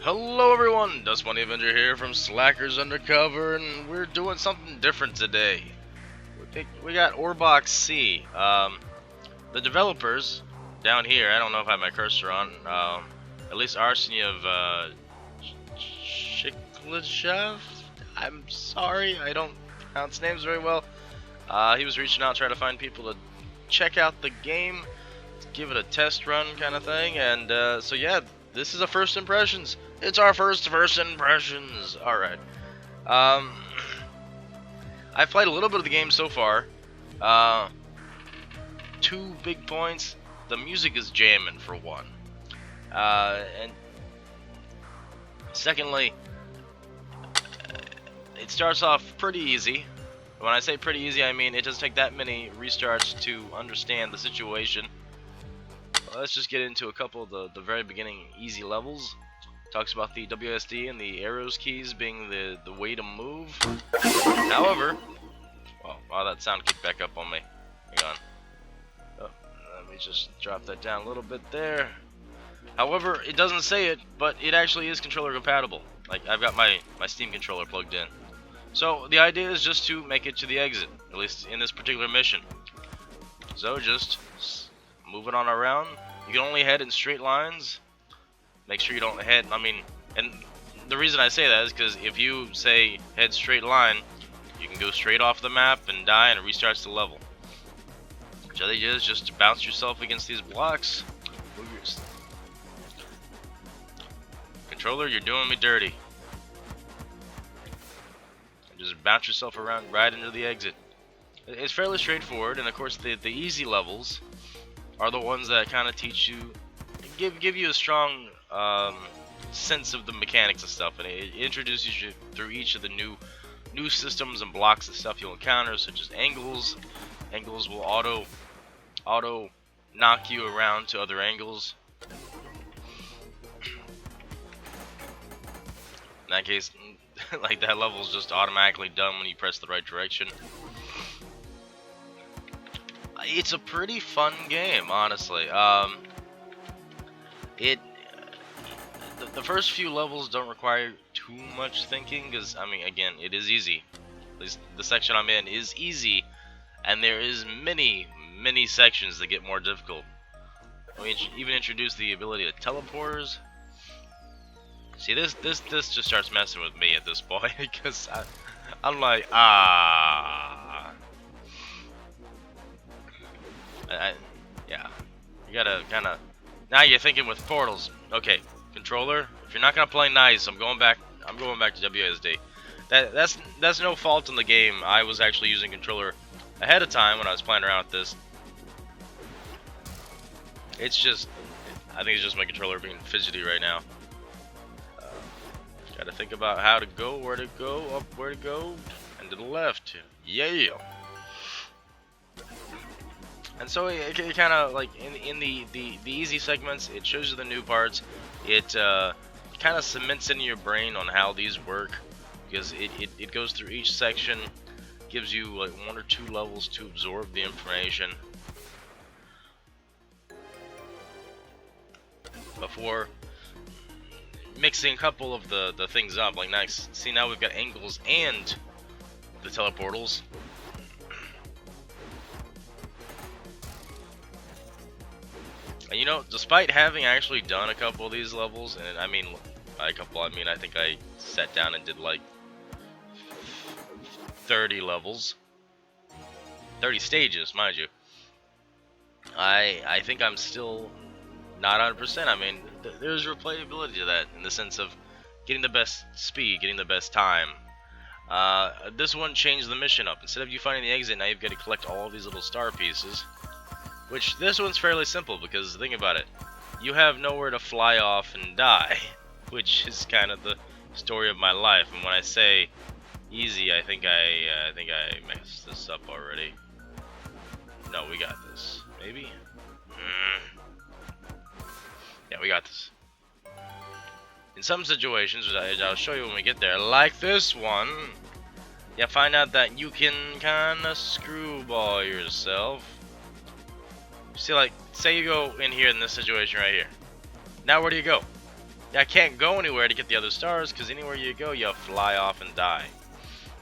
Hello everyone, Dustbunny Avenger here from Slackers Undercover, and we're doing something different today. We got Orbox C. The developers down here, I don't know if I have my cursor on, at least Arseniy Shklyaev. I'm sorry, I don't pronounce names very well. He was reaching out trying to find people to check out the game, give it a test run kind of thing, and so yeah, this is a first impressions. It's our first impressions. Alright. I've played a little bit of the game so far. 2 big points. The music is jamming for one. And secondly, it starts off pretty easy. When I say pretty easy, I mean it doesn't take that many restarts to understand the situation. Let's just get into a couple of the very beginning easy levels. Talks about the WSD and the arrows keys being the way to move. However, wow, that sound kicked back up on me. Hang on. Oh, let me just drop that down a little bit there. However, it doesn't say it, but it actually is controller compatible. Like, I've got my Steam controller plugged in. So the idea is just to make it to the exit, at least in this particular mission. So just moving on around. You can only head in straight lines. Make sure you don't head, and the reason I say that is because if you say head straight line, you can go straight off the map and die and it restarts the level. Which I think is just to bounce yourself against these blocks. Move your controller, you're doing me dirty. And just bounce yourself around right into the exit. It's fairly straightforward, and of course the easy levels are the ones that kind of teach you, give you a strong sense of the mechanics and stuff, and it introduces you through each of the new systems and blocks and stuff you'll encounter, such as angles. Angles will auto knock you around to other angles. In that case, like, that level's just automatically done when you press the right direction. It's a pretty fun game, honestly. The first few levels don't require too much thinking, because, again, it is easy. At least the section I'm in is easy, and there is many sections that get more difficult. We even introduce the ability to teleporters. See, this just starts messing with me at this point, because I'm like, yeah, you gotta kind of. Now you're thinking with portals. Okay, controller. If you're not gonna play nice, I'm going back to WSD. That's no fault in the game. I was actually using controller ahead of time when I was playing around with this. It's just, I think it's just my controller being fidgety right now. Gotta think about how to go, where to go, up, where to go, and to the left. Yeah. And so it kind of, like, in the easy segments, it shows you the new parts. It kind of cements into your brain on how these work, because it goes through each section, gives you like 1 or 2 levels to absorb the information before mixing a couple of the things up. Like, nice. See, now we've got angles and the teleportals. And you know, despite having actually done a couple of these levels, and by a couple I mean I think I sat down and did like 30 levels, 30 stages, mind you, I think I'm still not 100%. There's replayability to that, in the sense of getting the best speed, getting the best time. This one changed the mission up. Instead of you finding the exit, now you've got to collect all these little star pieces. Which, this one's fairly simple, because think about it. You have nowhere to fly off and die, which is kind of the story of my life. And when I say easy, I think I messed this up already. No, we got this. Maybe? Yeah, we got this. In some situations, which I'll show you when we get there, like this one, you find out that you can kind of screwball yourself. See, like, say you go in here in this situation right here. Now where do you go? I can't go anywhere to get the other stars, because anywhere you go, you'll fly off and die.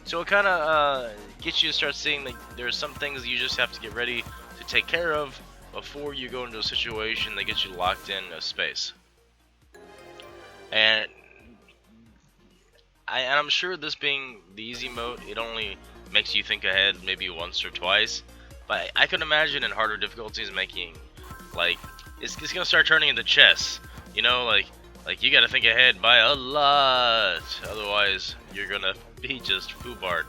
So it kind of gets you to start seeing that there's some things that you just have to get ready to take care of before you go into a situation that gets you locked in a space. And I'm sure this being the easy mode, it only makes you think ahead maybe once or twice. But I could imagine in harder difficulties making, like, it's gonna start turning into chess. You know, like you gotta think ahead by a lot. Otherwise, you're gonna be just foobarred.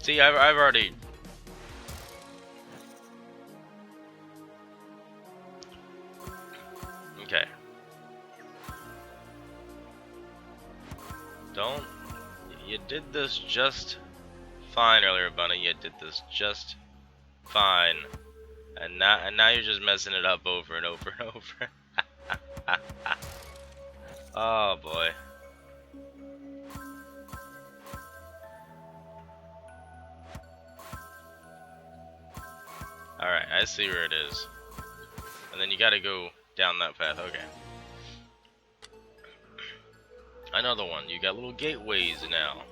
See, I've already... Okay. Don't... You did this just fine earlier, Bunny. You did this just fine. And now you're just messing it up over and over and over. Oh, boy. Alright, I see where it is. And then you gotta go down that path. Okay. Another one. You got little gateways now.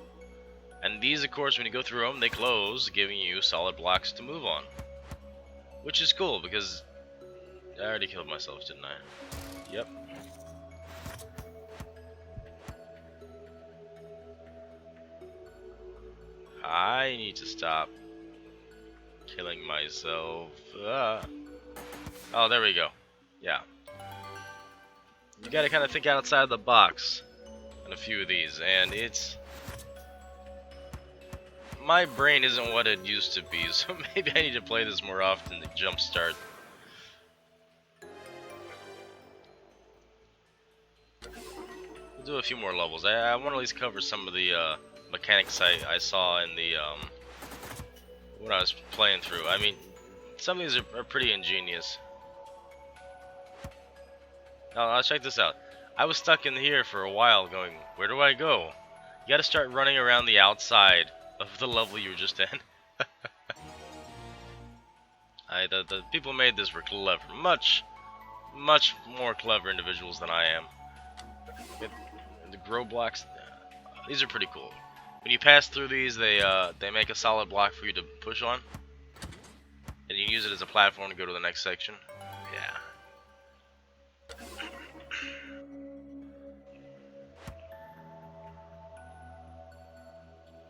And these, of course, when you go through them, they close, giving you solid blocks to move on. Which is cool, because I already killed myself, didn't I? Yep. I need to stop killing myself. Oh, there we go. Yeah. You gotta kind of think outside the box on a few of these, and it's... My brain isn't what it used to be, so maybe I need to play this more often to jumpstart. We'll do a few more levels. I want to at least cover some of the mechanics I saw in the when I was playing through. I mean, some of these are pretty ingenious. Now, check this out. I was stuck in here for a while going, where do I go? You gotta start running around the outside of the level you were just in. The people who made this were clever. Much more clever individuals than I am. The grow blocks, these are pretty cool. When you pass through these, they make a solid block for you to push on. And you use it as a platform to go to the next section. Yeah.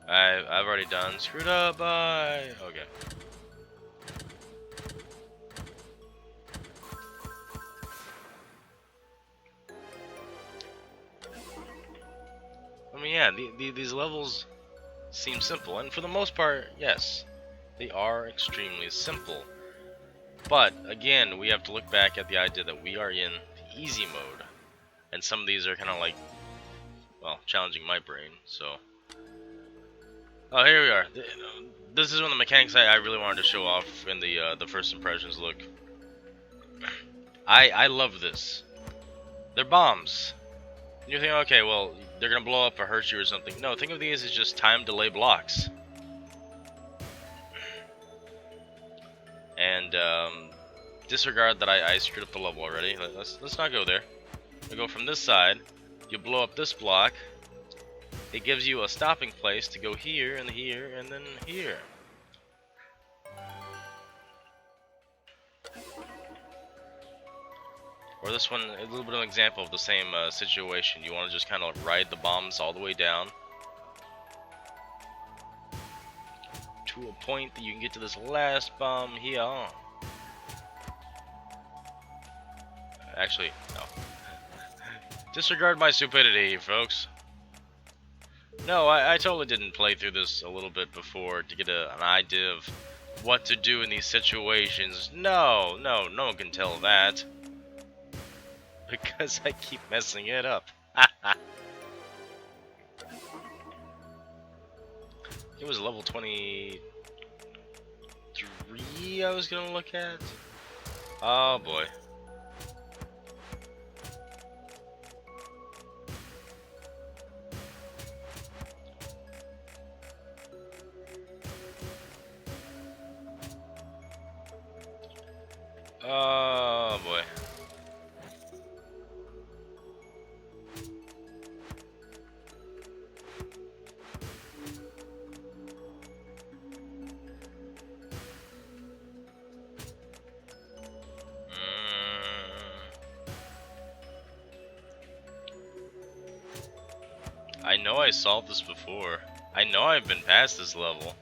I've already done screwed up. Bye. Okay. I mean, yeah, these levels seem simple, and for the most part, yes, they are extremely simple. But again, we have to look back at the idea that we are in the easy mode, and some of these are kind of like, well, challenging my brain. So. Oh, here we are. This is one of the mechanics I really wanted to show off in the first impressions look. I love this. They're bombs. And you're thinking, okay, well, they're gonna blow up or hurt you or something. No, think of these as just time delay blocks. And disregard that I screwed up the level already. Let's not go there. We go from this side. You blow up this block. It gives you a stopping place to go here, and then here. Or this one, a little bit of an example of the same situation. You want to just kind of ride the bombs all the way down to a point that you can get to this last bomb here. Actually, no. Disregard my stupidity, folks. No, I totally didn't play through this a little bit before to get an idea of what to do in these situations. No one can tell that. Because I keep messing it up. It was level 23 I was gonna look at. Oh boy. Oh boy. I know I solved this before. I know I've been past this level,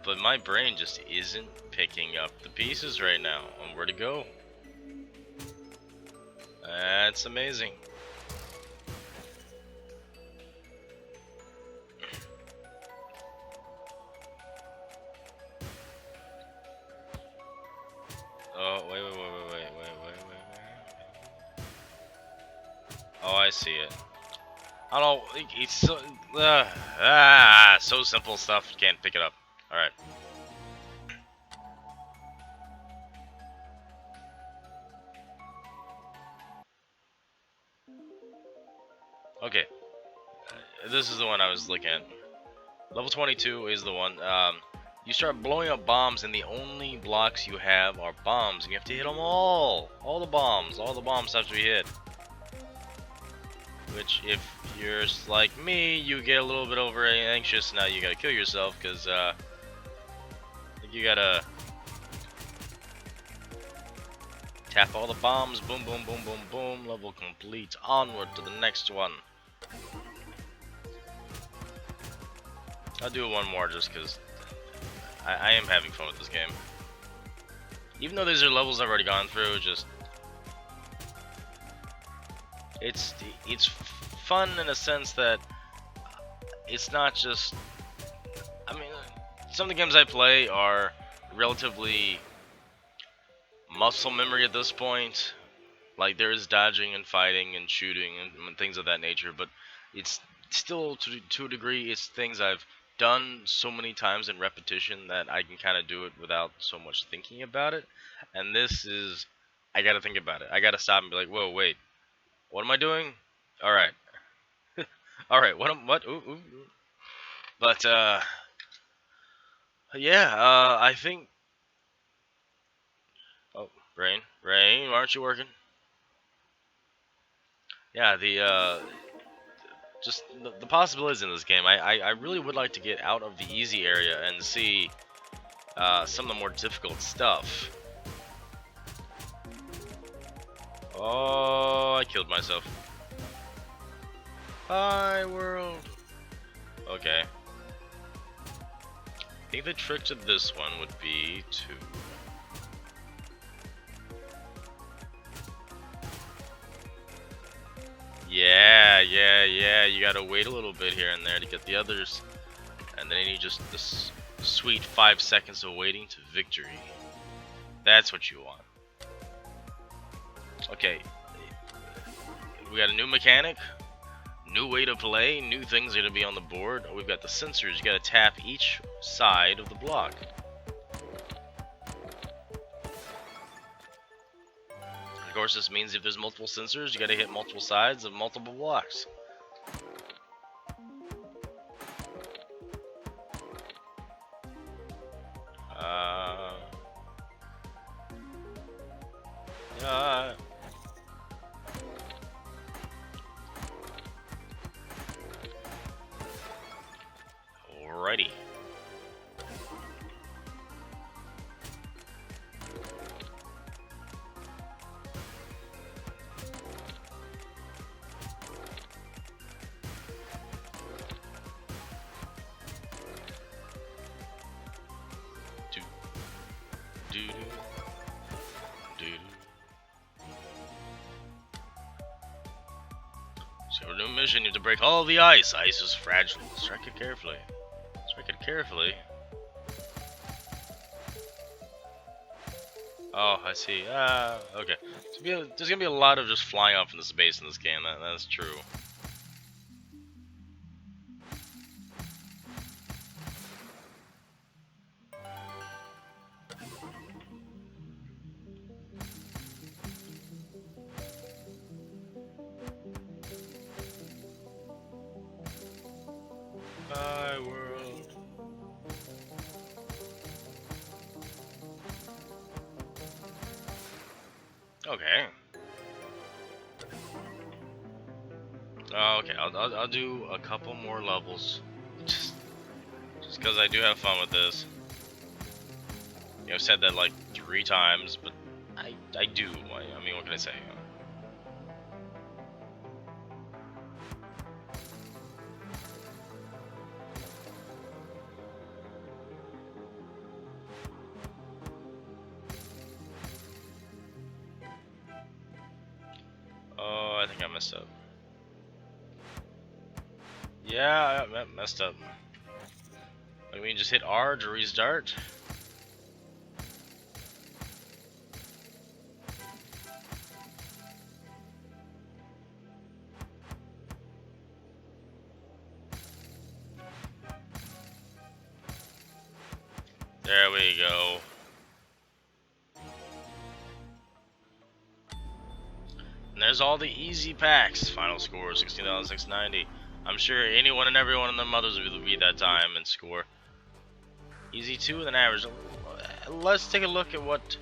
but my brain just isn't picking up the pieces right now on where to go. That's amazing. Oh, wait. Oh, I see it. I don't know, it's so, so simple stuff, you can't pick it up. Alright. Okay. This is the one I was looking at. Level 22 is the one. You start blowing up bombs, and the only blocks you have are bombs, and you have to hit them all. All the bombs have to be hit. Which, if you're like me, you get a little bit over anxious. Now you gotta kill yourself, because you gotta tap all the bombs. Boom, boom, boom, boom, boom. Level complete. Onward to the next one. I'll do one more just because I am having fun with this game. Even though these are levels I've already gone through, just it's fun in a sense that it's not just. I mean, some of the games I play are relatively muscle memory at this point. Like, there is dodging and fighting and shooting and things of that nature, but it's still, to a degree, it's things I've done so many times in repetition that I can kind of do it without so much thinking about it. And this is, I gotta think about it. I gotta stop and be like, whoa, wait, what am I doing? All right, all right, what? Ooh, ooh, ooh. But yeah, I think. Oh, brain, why aren't you working? Yeah, just the possibilities in this game. I really would like to get out of the easy area and see some of the more difficult stuff. Oh, I killed myself. Hi, world. Okay. I think the trick to this one would be to... Yeah, you gotta wait a little bit here and there to get the others. And then you just this sweet 5 seconds of waiting to victory. That's what you want. Okay. We got a new mechanic. New way to play, new things are going to be on the board. We've got the sensors, you got to tap each side of the block. Of course, this means if there's multiple sensors, you got to hit multiple sides of multiple blocks. Alrighty. So a new mission, you have to break all the ice. Ice is fragile. Strike it carefully. Strike it carefully. Oh, I see. Okay. There's gonna be a lot of just flying off into space in this game. That's true. Hi, world. Okay. Okay, I'll do a couple more levels, just because I do have fun with this. You know, I've said that like 3 times, but I do. I mean, what can I say? Oh, I think I messed up. Yeah, I messed up. I mean, just hit R to restart. There we go. And there's all the easy packs. Final score 16,690. I'm sure anyone and everyone and their mothers will beat that time and score. Easy 2 with an average. Let's take a look at what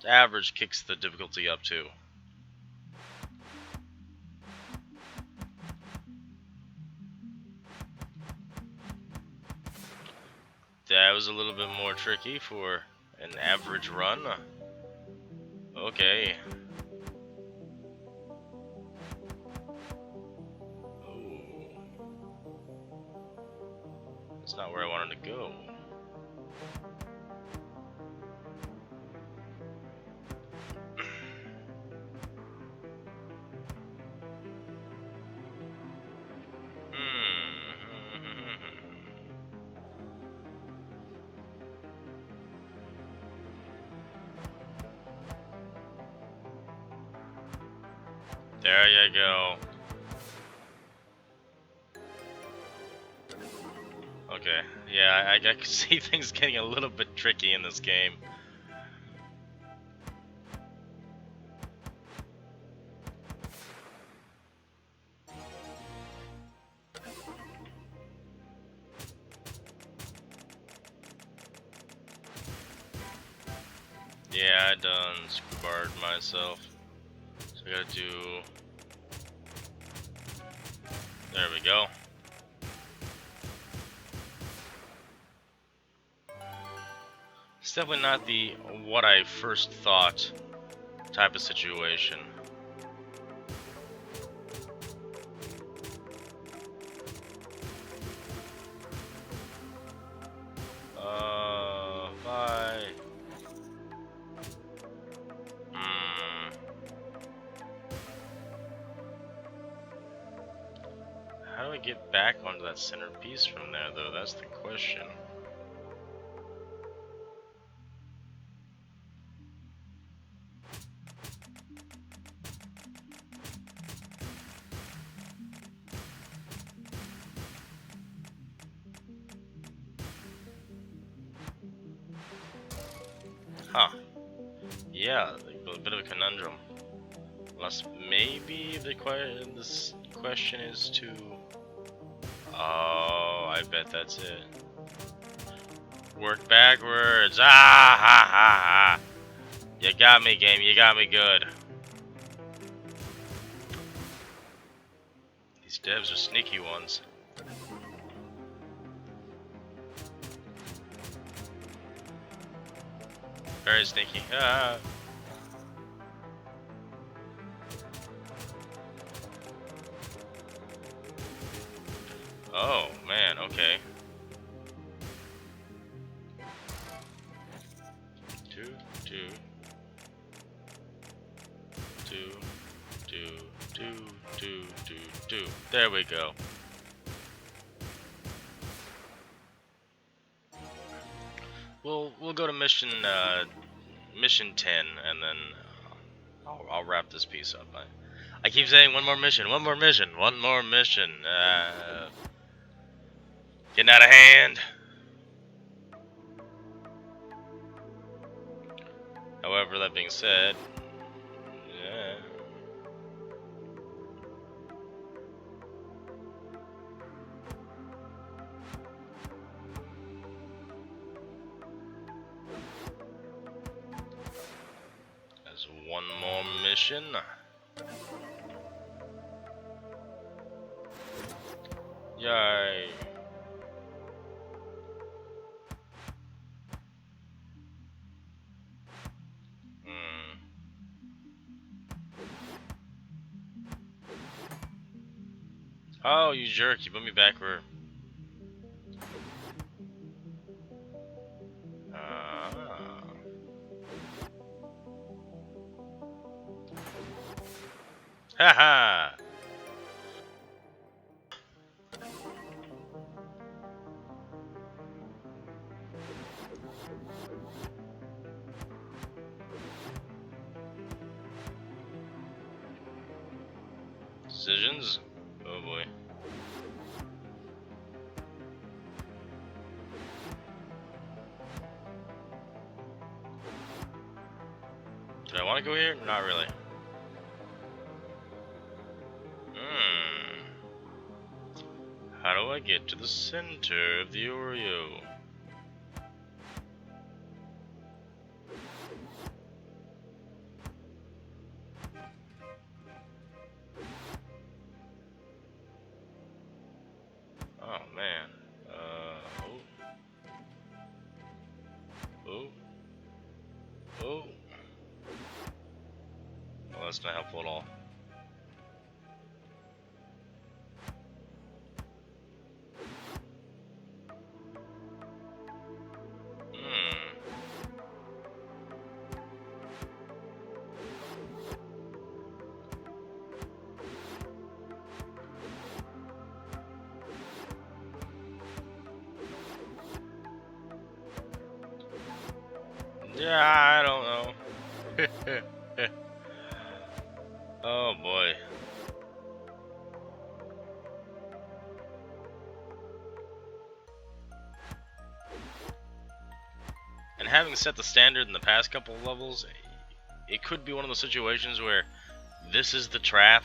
the average kicks the difficulty up to. That was a little bit more tricky for an average run. Okay. Ooh. That's not where I wanted to go. There you go. Okay, yeah, I can see things getting a little bit tricky in this game. Yeah, I done scubarred myself. So I gotta do... There we go. It's definitely not the what I first thought type of situation. Bye. How do I get back onto that center piece from there, though? That's the question. Huh. Yeah, a bit of a conundrum. Unless maybe this question is to... Oh, I bet that's it. Work backwards. Ah ha ha ha. You got me, game. You got me good. These devs are sneaky ones. Very sneaky. Ah. Oh, man. Okay. Two. There we go. We'll go to mission 10, and then I'll wrap this piece up. I keep saying one more mission. Getting out of hand. However, that being said, yeah. There's one more mission. Yay. Oh, you jerk, you put me back where... Haha! Decisions? Oh boy. Did I want to go here? Not really. How do I get to the center of the Oreo? Oh man. Oh. Well, that's not helpful at all. Yeah, I don't know. Oh boy. And having set the standard in the past couple of levels, it could be one of those situations where this is the trap,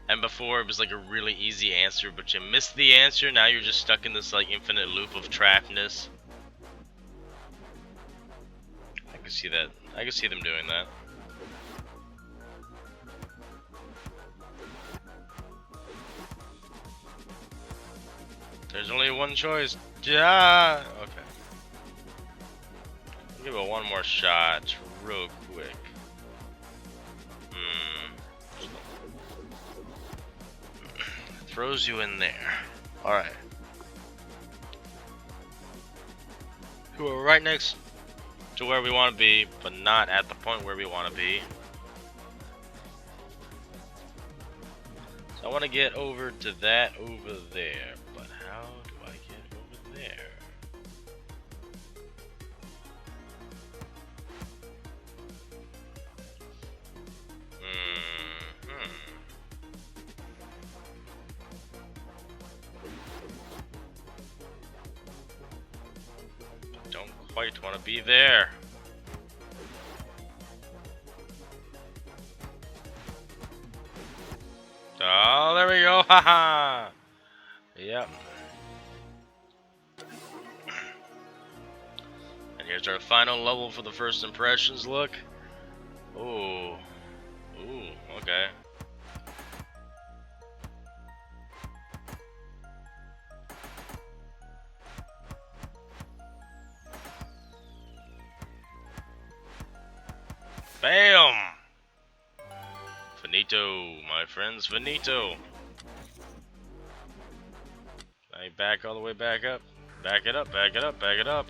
and before it was like a really easy answer, but you missed the answer, now you're just stuck in this like infinite loop of trapness. I can see that. I can see them doing that. There's only one choice. Yeah. Okay. Give it one more shot, real quick. Throws you in there. All right. We're right next to where we want to be, but not at the point where we want to be. So I want to get over to that over there, but how do I get over there? Don't quite want to be there. Oh, there we go. Haha. Yep. And here's our final level for the first impressions look. Ooh. Ooh, okay. Bam! Finito, my friends, finito. I back all the way back up. Back it up, back it up, back it up.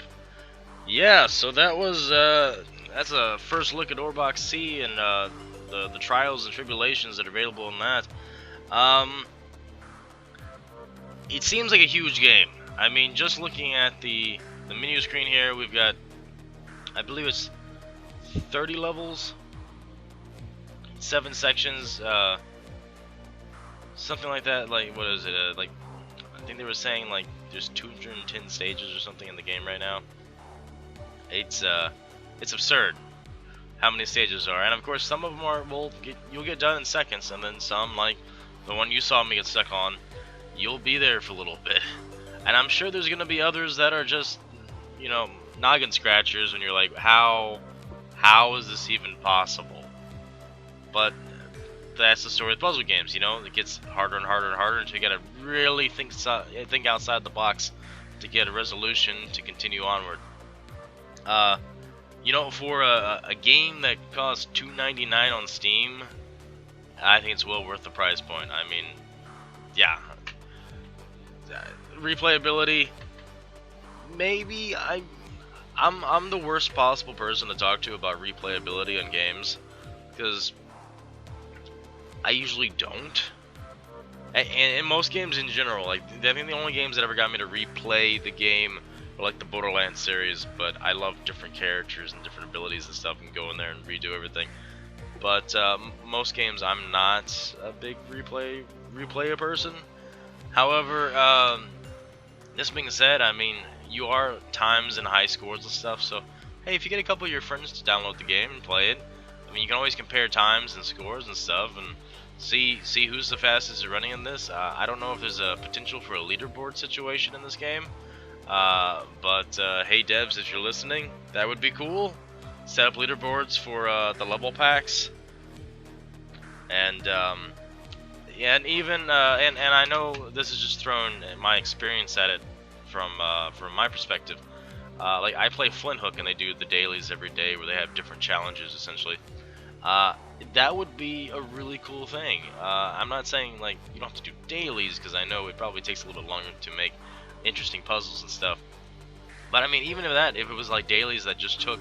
Yeah, so that was that's a first look at Orbox C and the trials and tribulations that are available in that. It seems like a huge game. I mean, just looking at the menu screen here, we've got, I believe it's 30 levels, 7 sections, something like that. Like, what is it? Like, I think they were saying like there's 210 stages or something in the game right now. It's absurd how many stages are, and of course some of them are you'll get done in seconds, and then some, like the one you saw me get stuck on, you'll be there for a little bit. And I'm sure there's gonna be others that are just, you know, noggin scratchers, and you're like, how how is this even possible? But that's the story of puzzle games, you know. It gets harder and harder and harder until you gotta really think outside the box to get a resolution to continue onward. You know, for a game that costs $2.99 on Steam, I think it's well worth the price point. I mean, yeah. Replayability, maybe I'm the worst possible person to talk to about replayability on games, because I usually don't. And in most games in general, like, I think the only games that ever got me to replay the game were like the Borderlands series, but I love different characters and different abilities and stuff, and go in there and redo everything. But most games, I'm not a big replayer person. However, this being said, I mean, you are times and high scores and stuff, so hey, if you get a couple of your friends to download the game and play it, I mean, you can always compare times and scores and stuff, and see who's the fastest running in this. I don't know if there's a potential for a leaderboard situation in this game, but hey devs, if you're listening, that would be cool. Set up leaderboards for the level packs, and yeah, and even and I know this is just thrown my experience at it from my perspective. Like, I play Flint Hook, and they do the dailies every day where they have different challenges essentially. That would be a really cool thing. I'm not saying like you don't have to do dailies, because I know it probably takes a little bit longer to make interesting puzzles and stuff. But I mean, even if it was like dailies that just took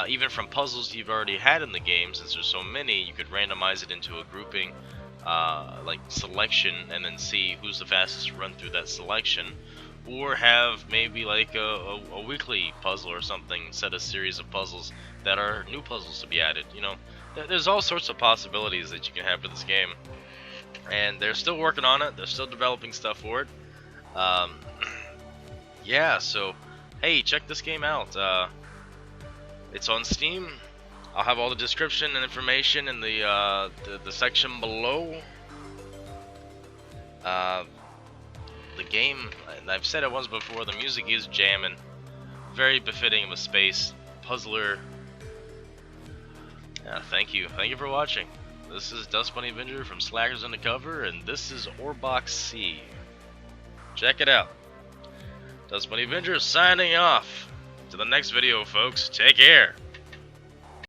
even from puzzles you've already had in the game, since there's so many, you could randomize it into a grouping, like selection, and then see who's the fastest to run through that selection. Or have maybe like a weekly puzzle or something, set a series of puzzles that are new puzzles to be added. You know, there's all sorts of possibilities that you can have for this game, and they're still working on it. They're still developing stuff for it. Yeah, so hey, check this game out. It's on Steam. I'll have all the description and information in the section below. The game, I've said it once before, the music is jamming, very befitting of a space puzzler. Yeah, thank you for watching. This is Dustbunny Avenger from Slackers Undercover, and this is Orbox C. Check it out. Dustbunny Avenger signing off. To the next video, folks. Take care.